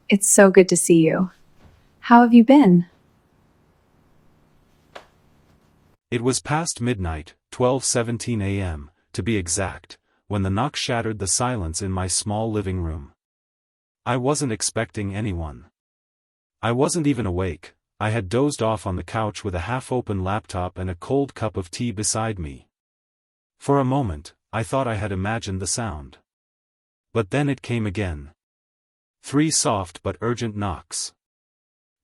It's so good to see you. How have you been? It was past midnight, 12:17 a.m., to be exact, when the knock shattered the silence in my small living room. I wasn't expecting anyone. I wasn't even awake. I had dozed off on the couch with a half-open laptop and a cold cup of tea beside me. For a moment, I thought I had imagined the sound. But then it came again. 3 soft but urgent knocks.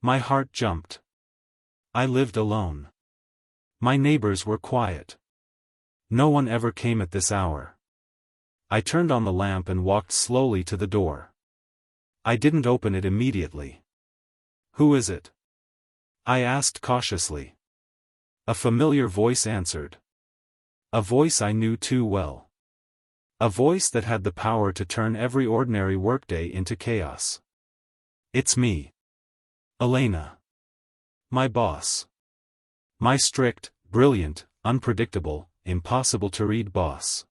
My heart jumped. I lived alone. My neighbors were quiet. No one ever came at this hour. I turned on the lamp and walked slowly to the door. I didn't open it immediately. "Who is it?" I asked cautiously. A familiar voice answered. A voice I knew too well. A voice that had the power to turn every ordinary workday into chaos. "It's me. Elena. My boss. My strict, brilliant, unpredictable, impossible to read boss."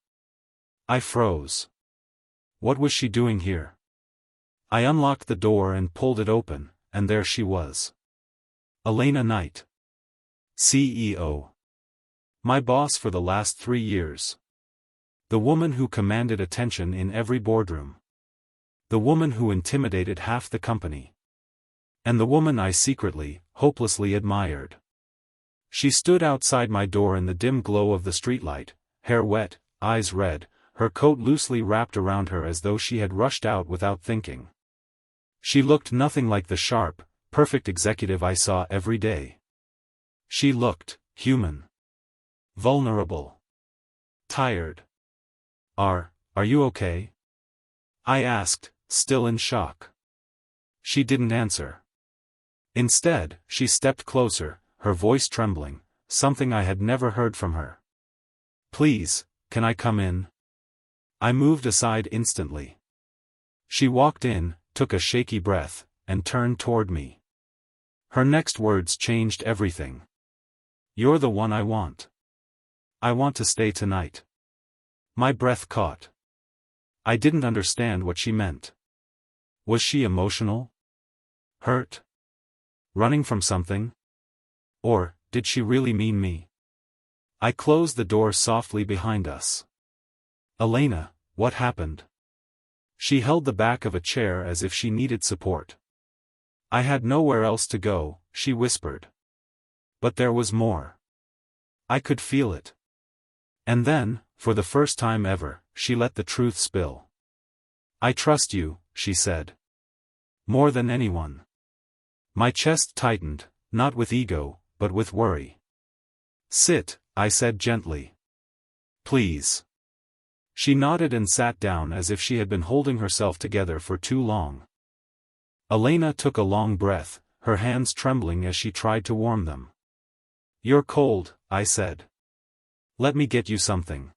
I froze. What was she doing here? I unlocked the door and pulled it open, and there she was. Elena Knight. CEO. My boss for the last 3 years. The woman who commanded attention in every boardroom. The woman who intimidated half the company. And the woman I secretly, hopelessly admired. She stood outside my door in the dim glow of the streetlight, hair wet, eyes red, her coat loosely wrapped around her as though she had rushed out without thinking. She looked nothing like the sharp, perfect executive I saw every day. She looked human. Vulnerable. Tired. Are you okay?" I asked, still in shock. She didn't answer. Instead, she stepped closer, her voice trembling, something I had never heard from her. "Please, can I come in?" I moved aside instantly. She walked in, took a shaky breath, and turned toward me. Her next words changed everything. "You're the one I want. I want to stay tonight." My breath caught. I didn't understand what she meant. Was she emotional? Hurt? Running from something? Or, did she really mean me? I closed the door softly behind us. "Elena, what happened?" She held the back of a chair as if she needed support. "I had nowhere else to go," she whispered. But there was more. I could feel it. And then, for the first time ever, she let the truth spill. "I trust you," she said. "More than anyone." My chest tightened, not with ego, but with worry. "Sit," I said gently. "Please." She nodded and sat down as if she had been holding herself together for too long. Elena took a long breath, her hands trembling as she tried to warm them. "You're cold," I said. "Let me get you something."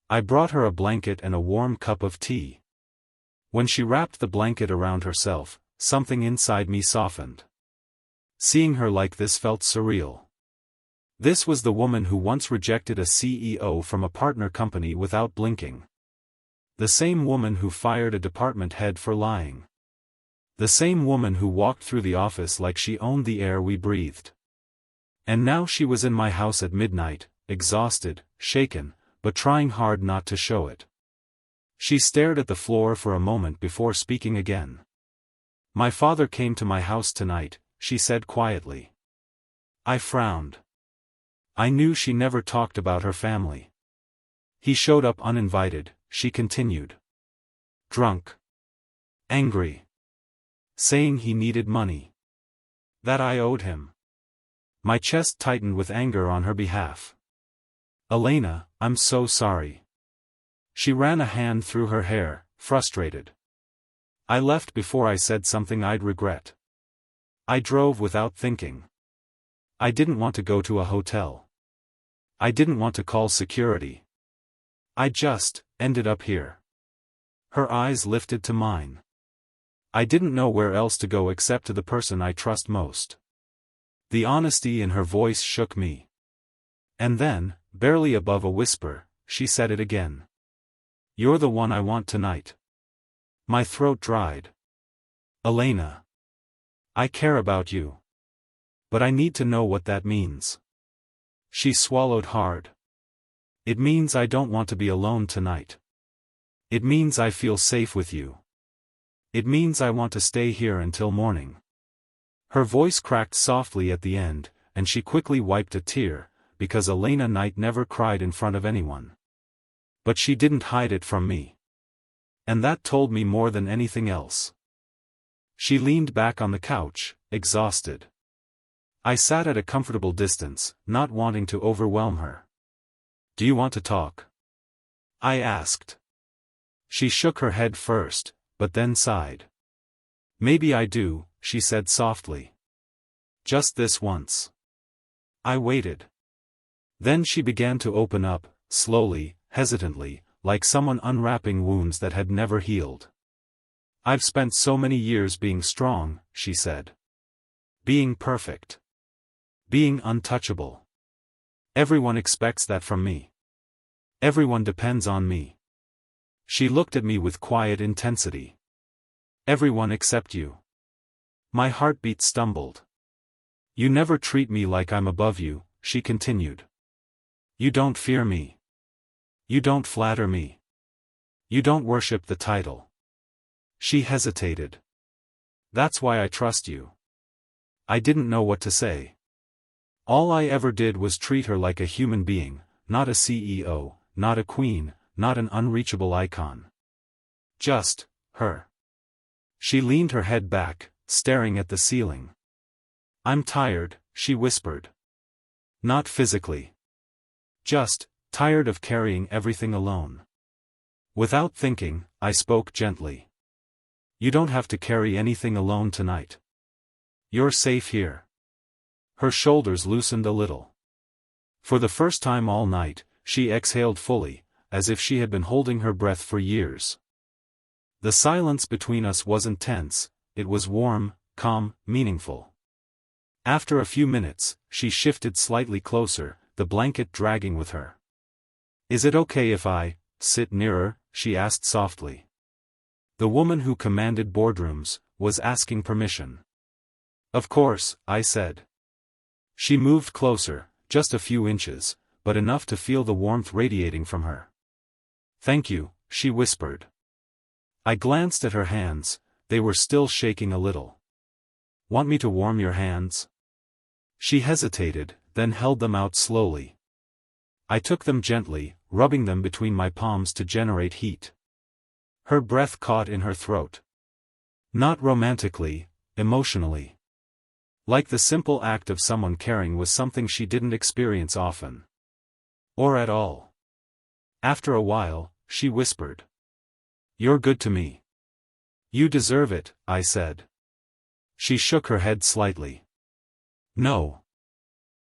I brought her a blanket and a warm cup of tea. When she wrapped the blanket around herself, something inside me softened. Seeing her like this felt surreal. This was the woman who once rejected a CEO from a partner company without blinking. The same woman who fired a department head for lying. The same woman who walked through the office like she owned the air we breathed. And now she was in my house at midnight, exhausted, shaken, but trying hard not to show it. She stared at the floor for a moment before speaking again. "My father came to my house tonight," she said quietly. I frowned. I knew she never talked about her family. "He showed up uninvited," she continued. "Drunk. Angry. Saying he needed money. That I owed him." My chest tightened with anger on her behalf. "Elena, I'm so sorry." She ran a hand through her hair, frustrated. "I left before I said something I'd regret. I drove without thinking. I didn't want to go to a hotel. I didn't want to call security. I just ended up here." Her eyes lifted to mine. I didn't know where else to go except to the person I trust most. The honesty in her voice shook me. And then, barely above a whisper, she said it again. "You're the one I want tonight." My throat dried. Elena. I care about you. But I need to know what that means. She swallowed hard. It means I don't want to be alone tonight. It means I feel safe with you. It means I want to stay here until morning. Her voice cracked softly at the end, and she quickly wiped a tear, because Elena Knight never cried in front of anyone. But she didn't hide it from me. And that told me more than anything else. She leaned back on the couch, exhausted. I sat at a comfortable distance, not wanting to overwhelm her. Do you want to talk? I asked. She shook her head first, but then sighed. Maybe I do, she said softly. Just this once. I waited. Then she began to open up, slowly, hesitantly, like someone unwrapping wounds that had never healed. I've spent so many years being strong, she said. Being perfect. Being untouchable. Everyone expects that from me. Everyone depends on me. She looked at me with quiet intensity. Everyone except you. My heartbeat stumbled. You never treat me like I'm above you, she continued. You don't fear me. You don't flatter me. You don't worship the title. She hesitated. That's why I trust you. I didn't know what to say. All I ever did was treat her like a human being, not a CEO, not a queen, not an unreachable icon. Just, her. She leaned her head back, staring at the ceiling. I'm tired, she whispered. Not physically. Just, tired of carrying everything alone. Without thinking, I spoke gently. You don't have to carry anything alone tonight. You're safe here. Her shoulders loosened a little. For the first time all night, she exhaled fully, as if she had been holding her breath for years. The silence between us wasn't tense, it was warm, calm, meaningful. After a few minutes, she shifted slightly closer, the blanket dragging with her. Is it okay if I sit nearer? She asked softly. The woman who commanded boardrooms was asking permission. Of course, I said. She moved closer, just a few inches, but enough to feel the warmth radiating from her. Thank you, she whispered. I glanced at her hands, they were still shaking a little. Want me to warm your hands? She hesitated, then held them out slowly. I took them gently, rubbing them between my palms to generate heat. Her breath caught in her throat. Not romantically, emotionally. Like the simple act of someone caring was something she didn't experience often. Or at all. After a while, she whispered. You're good to me. You deserve it, I said. She shook her head slightly. No.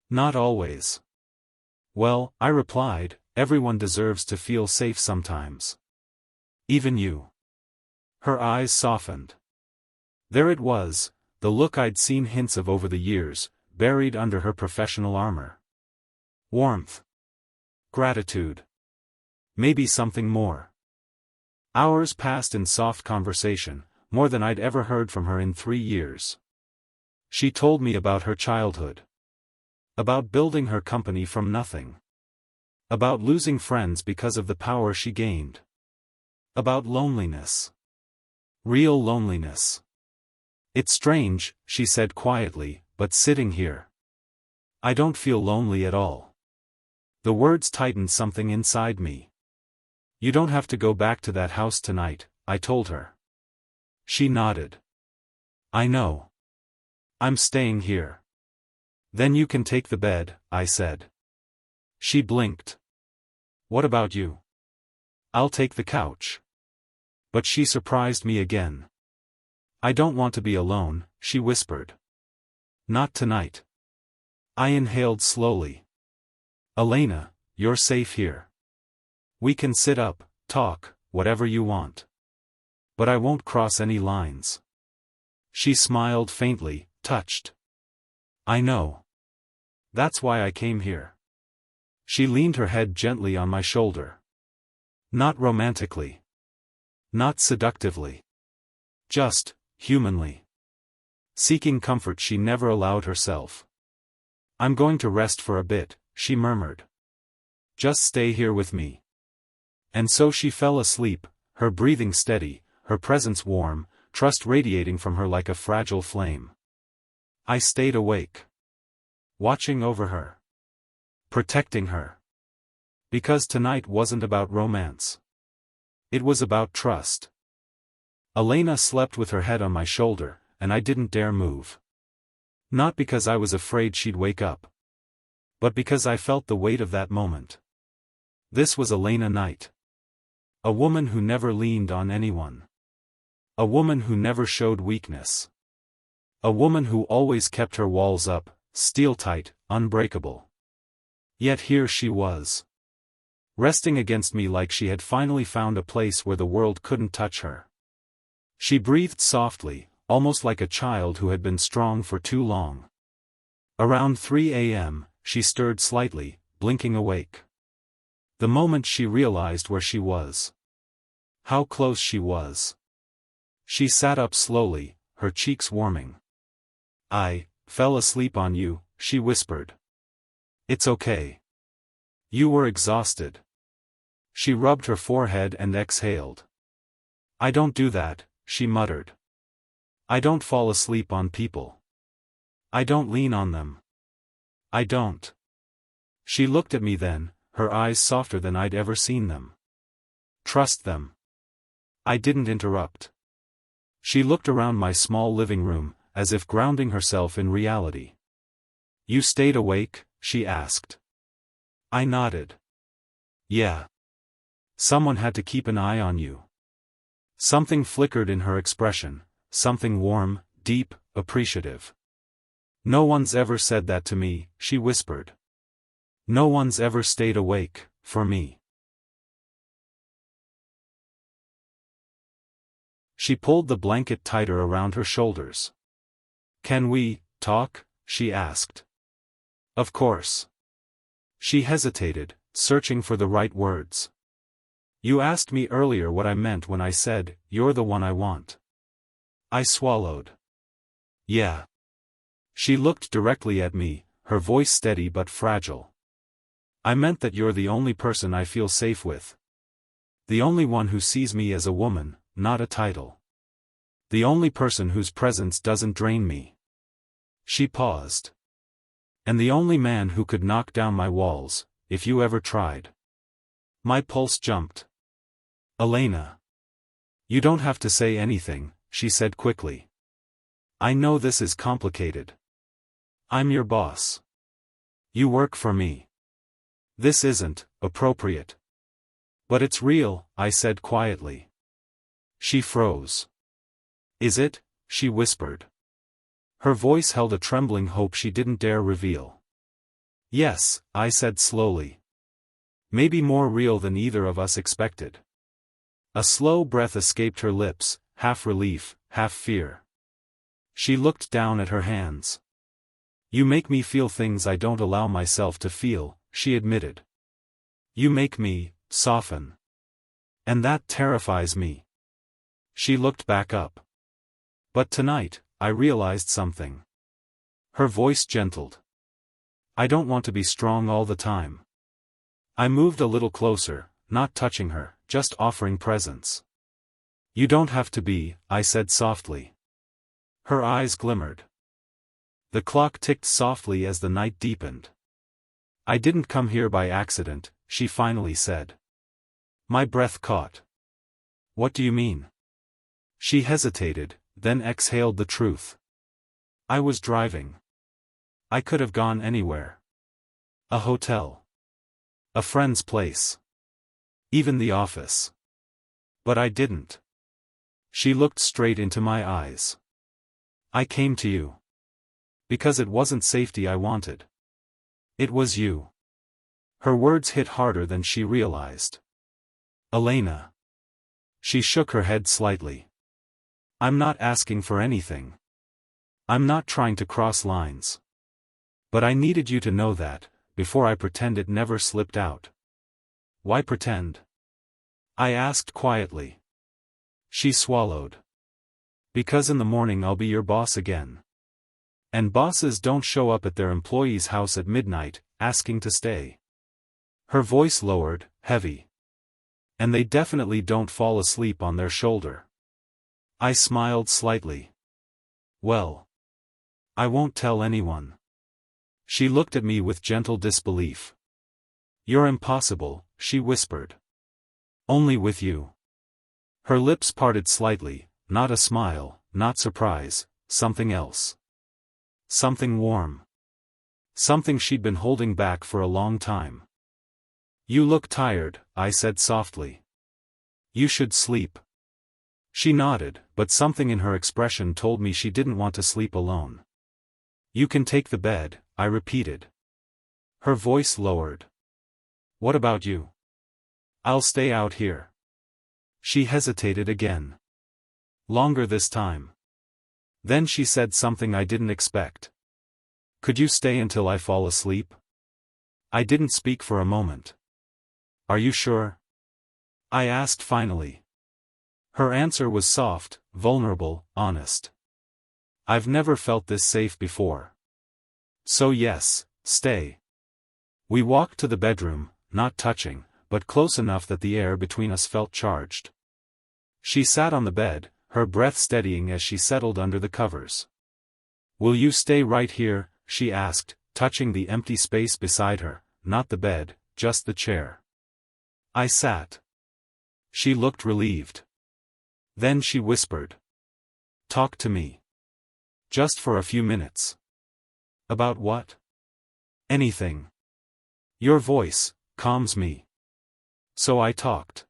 Not always. Well, I replied, everyone deserves to feel safe sometimes. Even you. Her eyes softened. There it was, the look I'd seen hints of over the years, buried under her professional armor. Warmth. Gratitude. Maybe something more. Hours passed in soft conversation, more than I'd ever heard from her in 3 years. She told me about her childhood. About building her company from nothing. About losing friends because of the power she gained. About loneliness. Real loneliness. It's strange, she said quietly, but sitting here. I don't feel lonely at all. The words tightened something inside me. You don't have to go back to that house tonight, I told her. She nodded. I know. I'm staying here. Then you can take the bed, I said. She blinked. What about you? I'll take the couch. But she surprised me again. I don't want to be alone, she whispered. Not tonight. I inhaled slowly. Elena, you're safe here. We can sit up, talk, whatever you want. But I won't cross any lines. She smiled faintly, touched. I know. That's why I came here. She leaned her head gently on my shoulder. Not romantically. Not seductively. Just, humanly. seeking comfort she never allowed herself. "I'm going to rest for a bit," she murmured. "Just stay here with me." And so she fell asleep, her breathing steady, her presence warm, trust radiating from her like a fragile flame. I stayed awake, watching over her, protecting her. Because tonight wasn't about romance. It was about trust. Elena slept with her head on my shoulder, and I didn't dare move. Not because I was afraid she'd wake up, but because I felt the weight of that moment. This was Elena Knight. A woman who never leaned on anyone. A woman who never showed weakness. A woman who always kept her walls up, steel-tight, unbreakable. Yet here she was, resting against me like she had finally found a place where the world couldn't touch her. She breathed softly, almost like a child who had been strong for too long. Around 3 a.m., she stirred slightly, blinking awake. The moment she realized where she was. How close she was. She sat up slowly, her cheeks warming. "I fell asleep on you," she whispered. "It's okay. You were exhausted." She rubbed her forehead and exhaled. "I don't do that," she muttered. "I don't fall asleep on people. I don't lean on them. I don't." She looked at me then, her eyes softer than I'd ever seen them. "Trust them." I didn't interrupt. She looked around my small living room, as if grounding herself in reality. "You stayed awake?" she asked. I nodded. "Yeah. Someone had to keep an eye on you." Something flickered in her expression, something warm, deep, appreciative. "No one's ever said that to me," she whispered. "No one's ever stayed awake, for me." She pulled the blanket tighter around her shoulders. "Can we talk?" she asked. "Of course." She hesitated, searching for the right words. "You asked me earlier what I meant when I said, 'You're the one I want.'" I swallowed. "Yeah." She looked directly at me, her voice steady but fragile. "I meant that you're the only person I feel safe with. The only one who sees me as a woman, not a title. The only person whose presence doesn't drain me." She paused. "And the only man who could knock down my walls, if you ever tried." My pulse jumped. "Elena. You don't have to say anything," she said quickly. "I know this is complicated. I'm your boss. You work for me. This isn't appropriate. But it's real," I said quietly. She froze. "Is it?" she whispered. Her voice held a trembling hope she didn't dare reveal. "Yes," I said slowly. "Maybe more real than either of us expected." A slow breath escaped her lips, half relief, half fear. She looked down at her hands. "You make me feel things I don't allow myself to feel," she admitted. "You make me soften. And that terrifies me." She looked back up. "But tonight, I realized something." Her voice gentled. "I don't want to be strong all the time." I moved a little closer, not touching her, just offering presence. "You don't have to be," I said softly. Her eyes glimmered. The clock ticked softly as the night deepened. "I didn't come here by accident," she finally said. My breath caught. "What do you mean?" She hesitated, then exhaled the truth. "I was driving. I could have gone anywhere. A hotel. A friend's place. Even the office. But I didn't." She looked straight into my eyes. "I came to you. Because it wasn't safety I wanted. It was you." Her words hit harder than she realized. "Elena." She shook her head slightly. "I'm not asking for anything. I'm not trying to cross lines. But I needed you to know that, before I pretend it never slipped out." "Why pretend?" I asked quietly. She swallowed. "Because in the morning I'll be your boss again." And bosses don't show up at their employee's house at midnight, asking to stay. Her voice lowered, heavy. And they definitely don't fall asleep on their shoulder. I smiled slightly. Well, I won't tell anyone. She looked at me with gentle disbelief. You're impossible, she whispered. Only with you. Her lips parted slightly, not a smile, not surprise, something else. Something warm. Something she'd been holding back for a long time. You look tired, I said softly. You should sleep. She nodded, but something in her expression told me she didn't want to sleep alone. You can take the bed, I repeated. Her voice lowered. What about you? I'll stay out here. She hesitated again. Longer this time. Then she said something I didn't expect. Could you stay until I fall asleep? I didn't speak for a moment. Are you sure? I asked finally. Her answer was soft, vulnerable, honest. I've never felt this safe before. So yes, stay. We walked to the bedroom, not touching, but close enough that the air between us felt charged. She sat on the bed, her breath steadying as she settled under the covers. Will you stay right here? She asked, touching the empty space beside her, not the bed, just the chair. I sat. She looked relieved. Then she whispered. Talk to me. Just for a few minutes. About what? Anything. Your voice calms me. So I talked.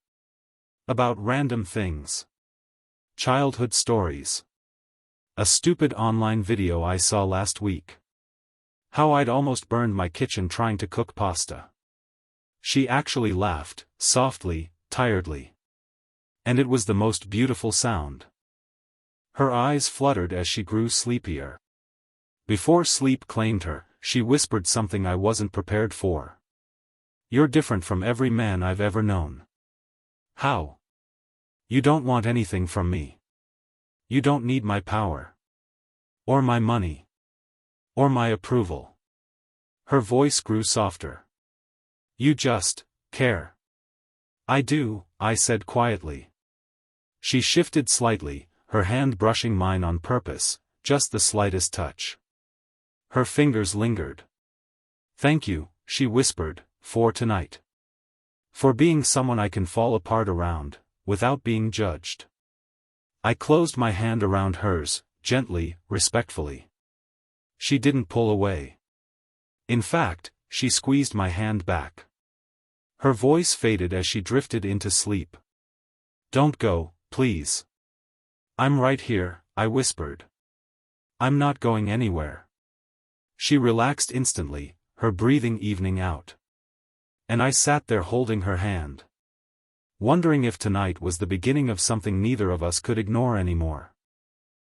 About random things. Childhood stories. A stupid online video I saw last week. How I'd almost burned my kitchen trying to cook pasta. She actually laughed, softly, tiredly. And it was the most beautiful sound. Her eyes fluttered as she grew sleepier. Before sleep claimed her, she whispered something I wasn't prepared for. You're different from every man I've ever known. How? You don't want anything from me. You don't need my power. Or my money. Or my approval. Her voice grew softer. You just care. I do, I said quietly. She shifted slightly, her hand brushing mine on purpose, just the slightest touch. Her fingers lingered. Thank you, she whispered, for tonight. For being someone I can fall apart around, without being judged. I closed my hand around hers, gently, respectfully. She didn't pull away. In fact, she squeezed my hand back. Her voice faded as she drifted into sleep. Don't go, please. I'm right here, I whispered. I'm not going anywhere. She relaxed instantly, her breathing evening out. And I sat there holding her hand. Wondering if tonight was the beginning of something neither of us could ignore anymore.